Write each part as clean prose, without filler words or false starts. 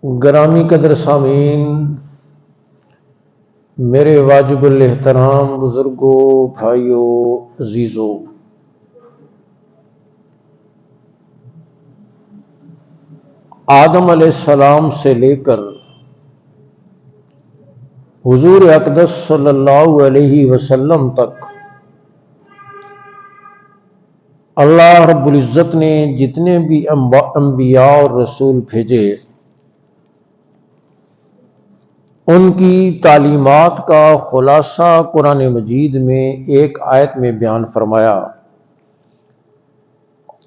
گرامی قدر سامعین، میرے واجب الاحترام بزرگوں، بھائیوں، عزیزوں، آدم علیہ السلام سے لے کر حضور اقدس صلی اللہ علیہ وسلم تک اللہ رب العزت نے جتنے بھی انبیاء اور رسول بھیجے، ان کی تعلیمات کا خلاصہ قرآن مجید میں ایک آیت میں بیان فرمایا،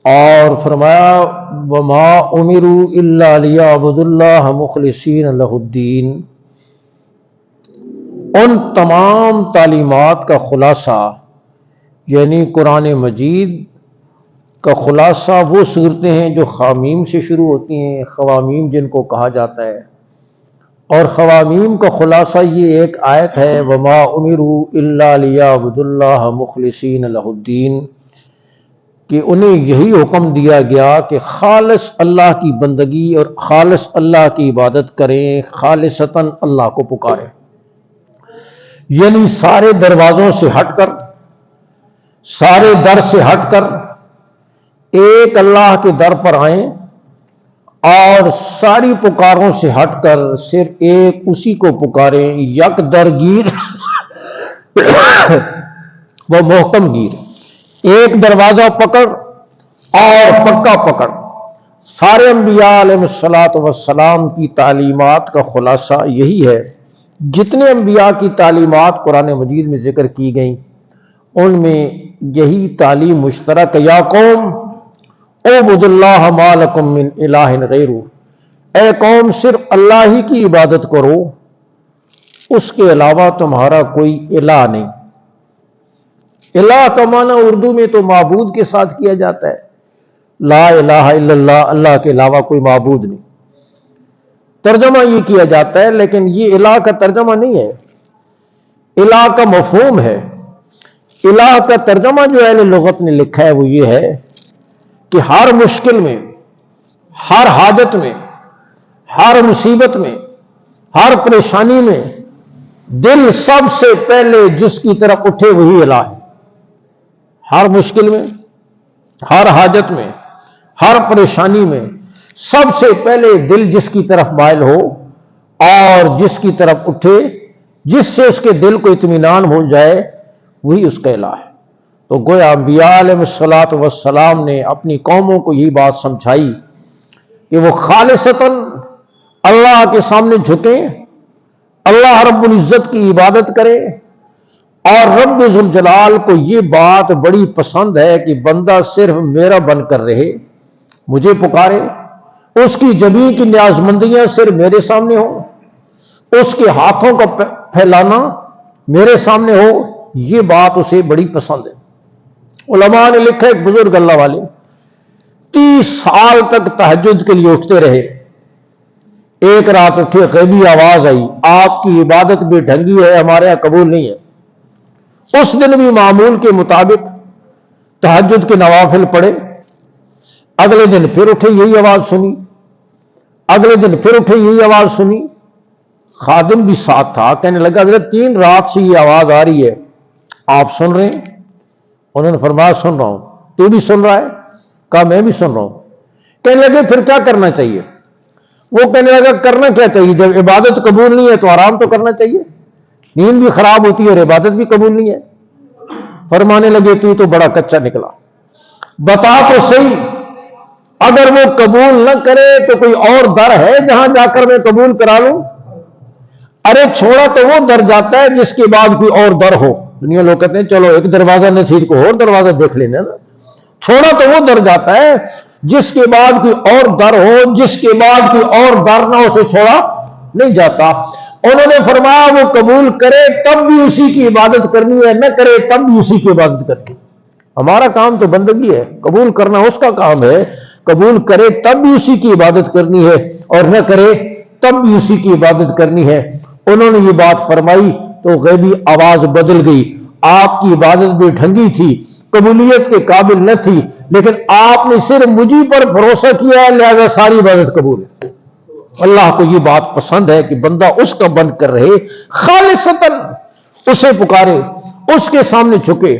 اور فرمایا وما امروا الا لیعبدوا اللہ مخلصین لہ الدین۔ ان تمام تعلیمات کا خلاصہ یعنی قرآن مجید کا خلاصہ وہ صورتیں ہیں جو خوامیم سے شروع ہوتی ہیں، خوامیم جن کو کہا جاتا ہے، اور خوامیم کا خلاصہ یہ ایک آیت ہے وما امروا الا لیعبدوا اللہ مخلصین لہ الدین، کہ انہیں یہی حکم دیا گیا کہ خالص اللہ کی بندگی اور خالص اللہ کی عبادت کریں، خالصتاً اللہ کو پکاریں، یعنی سارے دروازوں سے ہٹ کر، سارے در سے ہٹ کر ایک اللہ کے در پر آئیں، اور ساری پکاروں سے ہٹ کر صرف ایک اسی کو پکاریں، یک درگیر وہ محکم گیر، ایک دروازہ پکڑ اور پکا پکڑ۔ سارے انبیاء علیہ السلام کی تعلیمات کا خلاصہ یہی ہے۔ جتنے انبیاء کی تعلیمات قرآن مجید میں ذکر کی گئیں، ان میں یہی تعلیم مشترک، یا قوم اعبدوا اللہ ما لکم من الہ غیرہ، اے قوم صرف اللہ ہی کی عبادت کرو، اس کے علاوہ تمہارا کوئی الہ نہیں۔ الہ کا معنی اردو میں تو معبود کے ساتھ کیا جاتا ہے، لا الہ الا اللہ، اللہ کے علاوہ کوئی معبود نہیں، ترجمہ یہ کیا جاتا ہے، لیکن یہ الہ کا ترجمہ نہیں ہے، الہ کا مفہوم ہے۔ الہ کا ترجمہ جو اہل لغت نے لکھا ہے وہ یہ ہے کہ ہر مشکل میں، ہر حاجت میں، ہر مصیبت میں، ہر پریشانی میں دل سب سے پہلے جس کی طرف اٹھے وہی الہ ہے۔ ہر مشکل میں، ہر حاجت میں، ہر پریشانی میں سب سے پہلے دل جس کی طرف مائل ہو اور جس کی طرف اٹھے، جس سے اس کے دل کو اطمینان ہو جائے، وہی اس کا الہ ہے۔ تو گویا انبیاء علیہ السلام نے اپنی قوموں کو یہی بات سمجھائی کہ وہ خالصتاً اللہ کے سامنے جھکیں، اللہ رب العزت کی عبادت کریں، اور رب ذوالجلال کو یہ بات بڑی پسند ہے کہ بندہ صرف میرا بن کر رہے، مجھے پکارے، اس کی جمیع کی نیازمندیاں صرف میرے سامنے ہوں، اس کے ہاتھوں کا پھیلانا میرے سامنے ہو، یہ بات اسے بڑی پسند ہے۔ علماء نے لکھا ایک بزرگ اللہ والے 30 سال تک تہجد کے لیے اٹھتے رہے، ایک رات اٹھے، غیبی آواز آئی آپ کی عبادت بھی ڈھنگی ہے، ہمارے یہاں قبول نہیں ہے۔ اس دن بھی معمول کے مطابق تہجد کے نوافل پڑھے، اگلے دن پھر اٹھے یہی آواز سنی، اگلے دن پھر اٹھے یہی آواز سنی۔ خادم بھی ساتھ تھا، کہنے لگا حضرت 3 رات سے یہ آواز آ رہی ہے، آپ سن رہے ہیں؟ انہوں نے فرمایا سن رہا ہوں۔ تو بھی سن رہا ہے؟ کہا میں بھی سن رہا ہوں۔ کہنے لگے پھر کیا کرنا چاہیے؟ وہ کہنے لگا کرنا کیا چاہیے، جب عبادت قبول نہیں ہے تو آرام تو کرنا چاہیے، نیند بھی خراب ہوتی ہے اور عبادت بھی قبول نہیں ہے۔ فرمانے لگے تو بڑا کچا نکلا، بتا تو صحیح، اگر وہ قبول نہ کرے تو کوئی اور در ہے جہاں جا کر میں قبول کرا لوں؟ ارے چھوڑا تو وہ در جاتا ہے جس کے بعد کوئی اور در ہو۔ دنیا لوگ کہتے ہیں چلو ایک دروازہ نصیب کو اور دروازہ دیکھ لینا نا، چھوڑا تو وہ در جاتا ہے جس کے بعد کوئی اور در ہو، جس کے بعد کوئی اور در نہ اسے چھوڑا نہیں جاتا۔ انہوں نے فرمایا وہ قبول کرے تب بھی اسی کی عبادت کرنی ہے، نہ کرے تب بھی اسی کی عبادت کرنی ہے۔ ہمارا کام تو بندگی ہے، قبول کرنا اس کا کام ہے، قبول کرے تب بھی اسی کی عبادت کرنی ہے اور نہ کرے تب بھی اسی کی عبادت کرنی ہے۔ انہوں نے یہ بات فرمائی تو غیبی آواز بدل گئی، آپ کی عبادت بھی ڈھنگی تھی، قبولیت کے قابل نہ تھی، لیکن آپ نے صرف مجھے پر بھروسہ کیا ہے لہذا ساری عبادت قبول ہے۔ اللہ کو یہ بات پسند ہے کہ بندہ اس کا بن کر رہے، خالصتاً اسے پکارے، اس کے سامنے جھکے،